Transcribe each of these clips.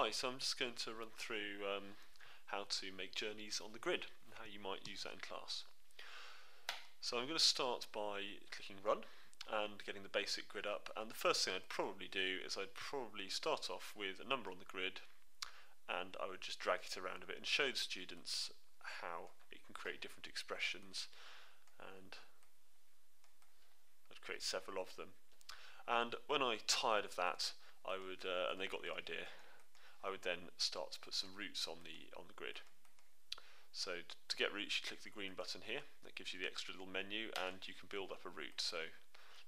Hi, so I'm just going to run through how to make journeys on the grid and how you might use that in class. So I'm going to start by clicking run and getting the basic grid up, and the first thing I'd probably do is I'd probably start off with a number on the grid and I would just drag it around a bit and show the students how it can create different expressions, and I'd create several of them. And when I tired of that, I would, and they got the idea, I would then start to put some roots on the grid. So to get roots, you click the green button here. That gives you the extra little menu, and you can build up a root. So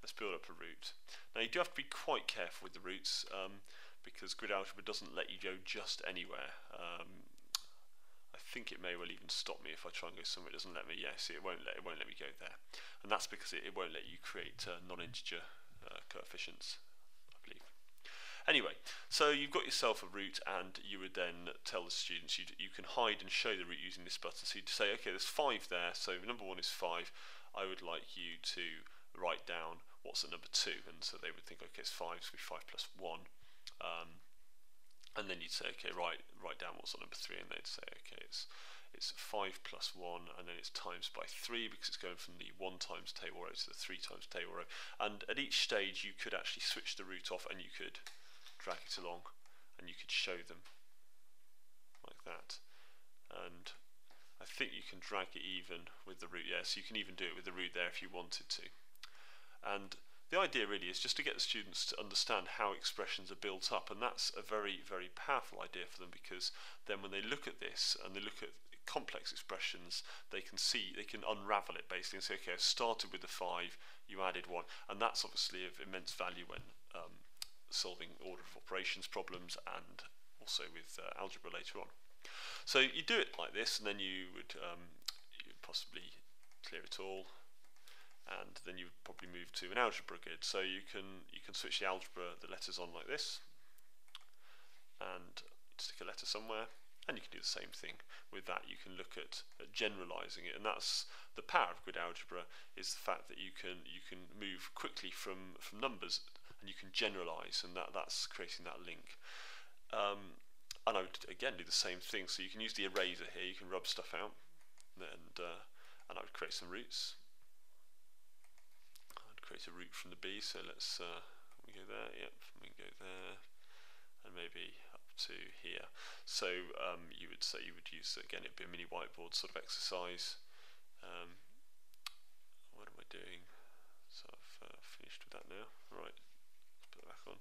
let's build up a root. Now you do have to be quite careful with the roots because grid algebra doesn't let you go just anywhere. I think it may well even stop me if I try and go somewhere it doesn't let me. Yeah, see, it won't let me go there, and that's because it won't let you create non-integer coefficients, I believe. Anyway, so you've got yourself a root, and you would then tell the students you can hide and show the root using this button. So you'd say, okay, there's 5 there, so number 1 is 5. I would like you to write down what's at number 2, and so they would think, okay, it's 5, so it'd be 5 plus 1. And then you'd say, okay, write down what's on number 3, and they'd say, okay, it's 5 plus 1, and then it's times by 3 because it's going from the 1 times table row to the 3 times table row. And at each stage you could actually switch the root off, and you could drag it along and you could show them like that. And I think you can drag it even with the root, yeah, so you can even do it with the root there if you wanted to. And the idea really is just to get the students to understand how expressions are built up, and that's a very, very powerful idea for them, because then when they look at this and they look at complex expressions, they can see, they can unravel it basically and say, okay, I started with the 5, you added 1, and that's obviously of immense value when solving order of operations problems and also with algebra later on. So you do it like this, and then you would you'd possibly clear it all, and then you would probably move to an algebra grid. So you can switch the letters on like this, and stick a letter somewhere, and you can do the same thing with that. You can look at generalizing it, and that's the power of grid algebra, is the fact that you can move quickly from numbers, and you can generalize, and that's creating that link. And I would again do the same thing. So you can use the eraser here, you can rub stuff out, and I would create some roots. I'd create a root from the B, so let's we go there, yep, we can go there, and maybe up to here. So you would say you would use, again, it'd be a mini whiteboard sort of exercise. What am I doing? So I've finished with that now. Right, let's put it back on.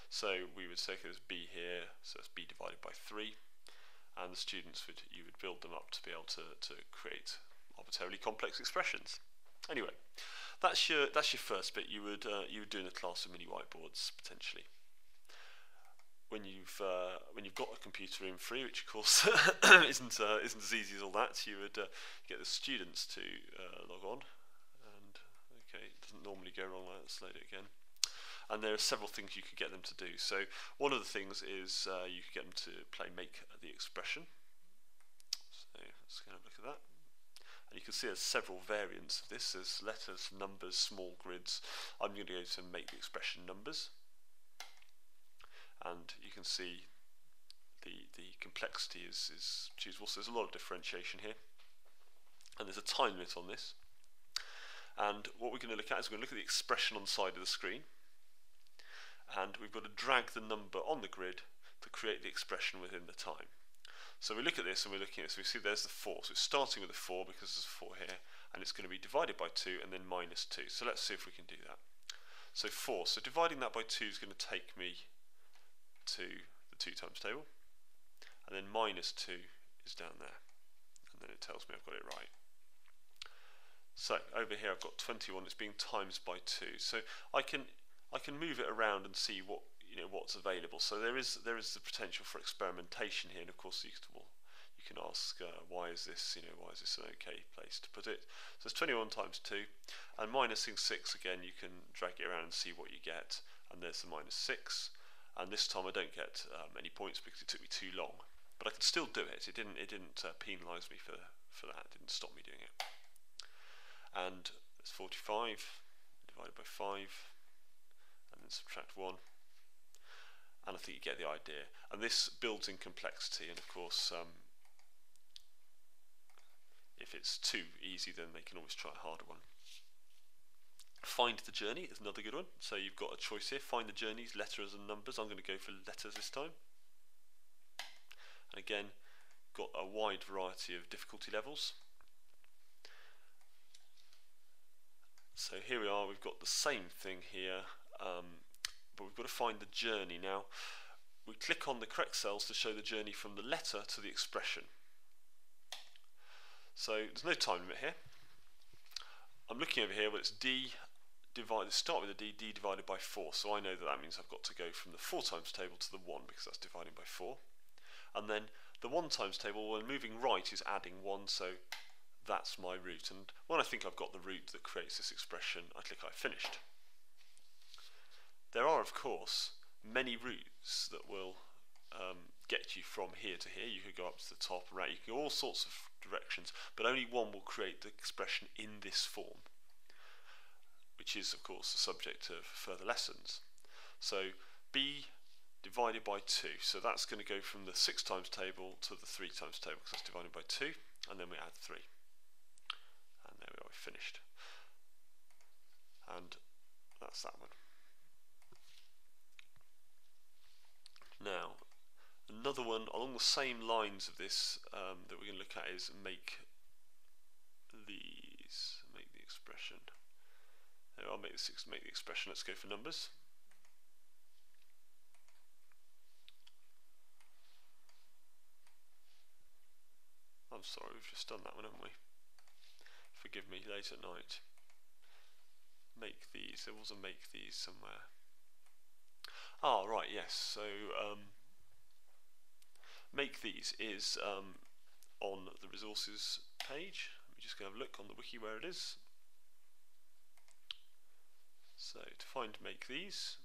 So we would say, okay, there's B here, so it's B divided by 3, and the students you would build them up to be able to create arbitrarily complex expressions. Anyway, that's your first bit. You would do in the class with mini whiteboards potentially. When you've got a computer room free, which of course isn't as easy as all that, you would get the students to log on, and okay, it doesn't normally go wrong. Let's load it again. And there are several things you could get them to do. So one of the things is you could get them to play make the expression. So let's go and have a look at that. And you can see there's several variants of this. There's letters, numbers, small grids. I'm going to go to make the expression numbers. And you can see the complexity is choosable. So there's a lot of differentiation here. And there's a time limit on this. And what we're going to look at is we're going to look at the expression on the side of the screen. And we've got to drag the number on the grid to create the expression within the time. So we look at this, and we're looking at this, so we see there's the 4, so it's starting with a 4 because there's a 4 here, and it's going to be divided by 2 and then minus 2. So let's see if we can do that. So 4, so dividing that by 2 is going to take me to the 2 times table, and then minus 2 is down there, and then it tells me I've got it right. So over here I've got 21, it's being times by 2, so I can move it around and see what's available. So there is the potential for experimentation here, and of course you can ask why is this an okay place to put it. So it's 21 times 2, and minusing 6, again you can drag it around and see what you get, and there's the minus 6, and this time I don't get any points because it took me too long, but I can still do it. It didn't penalise me for that. It didn't stop me doing it. And it's 45 divided by 5, and then subtract 1, and I I think you get the idea. And this builds in complexity, and of course if it's too easy, then they can always try a harder one. Find the journey is another good one. So you've got a choice here. Find the journeys, letters and numbers. I'm going to go for letters this time. And again, got a wide variety of difficulty levels. So here we are, we've got the same thing here, but we've got to find the journey. Now, we click on the correct cells to show the journey from the letter to the expression. So there's no time limit here. I'm looking over here, but it's start with a d divided by 4, so I know that means I've got to go from the 4 times table to the 1, because that's dividing by 4. And then the 1 times table, when moving right, is adding 1, so that's my root. And when I think I've got the root that creates this expression, I click I finished. There are, of course, many routes that will get you from here to here. You could go up to the top, right? You can go all sorts of directions, but only one will create the expression in this form, which is, of course, the subject of further lessons. So b divided by 2, so that's going to go from the 6 times table to the 3 times table, because that's divided by 2, and then we add 3. And there we are, we've finished. And that's that one. Now, another one along the same lines of this that we're going to look at is make the expression. There, I'll make the expression. Let's go for numbers. I'm sorry, we've just done that one, haven't we? Forgive me, late at night. Make these. There was a make these somewhere. Ah, right, yes. So make these is on the resources page. Let me just go have a look on the wiki where it is. So to find make these,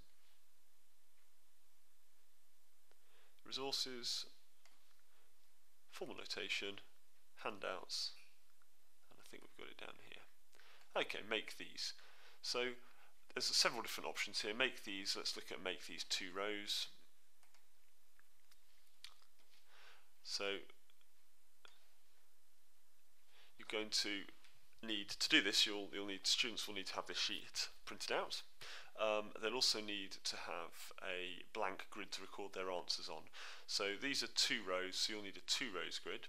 resources, formal notation, handouts, and I think we've got it down here. Okay, make these. So there's several different options here. Make these, let's look at make these 2 rows. So you're going to need to do this, students will need to have this sheet printed out. They'll also need to have a blank grid to record their answers on. So these are 2 rows, so you'll need a 2 rows grid.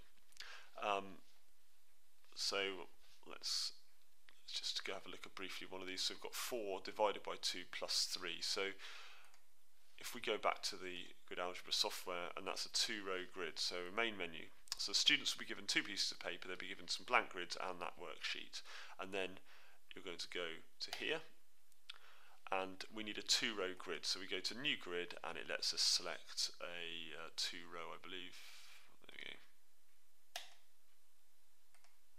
So let's just go have a look at briefly one of these. So we've got 4 divided by 2 plus 3. So if we go back to the grid algebra software, and that's a 2-row grid, so main menu. So students will be given 2 pieces of paper, they'll be given some blank grids and that worksheet. And then you're going to go to here, and we need a 2-row grid. So we go to new grid, and it lets us select a 2-row, I believe. There we go.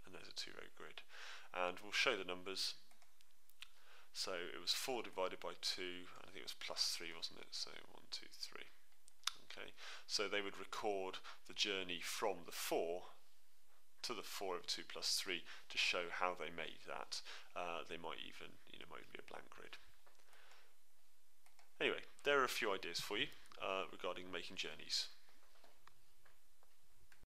And there's a 2-row grid. And we'll show the numbers. So it was 4 divided by 2, I think it was plus 3, wasn't it? So 1, 2, 3. Okay, so they would record the journey from the 4 to the 4 over 2 plus 3 to show how they made that. They might even, might even be a blank grid. Anyway, there are a few ideas for you regarding making journeys.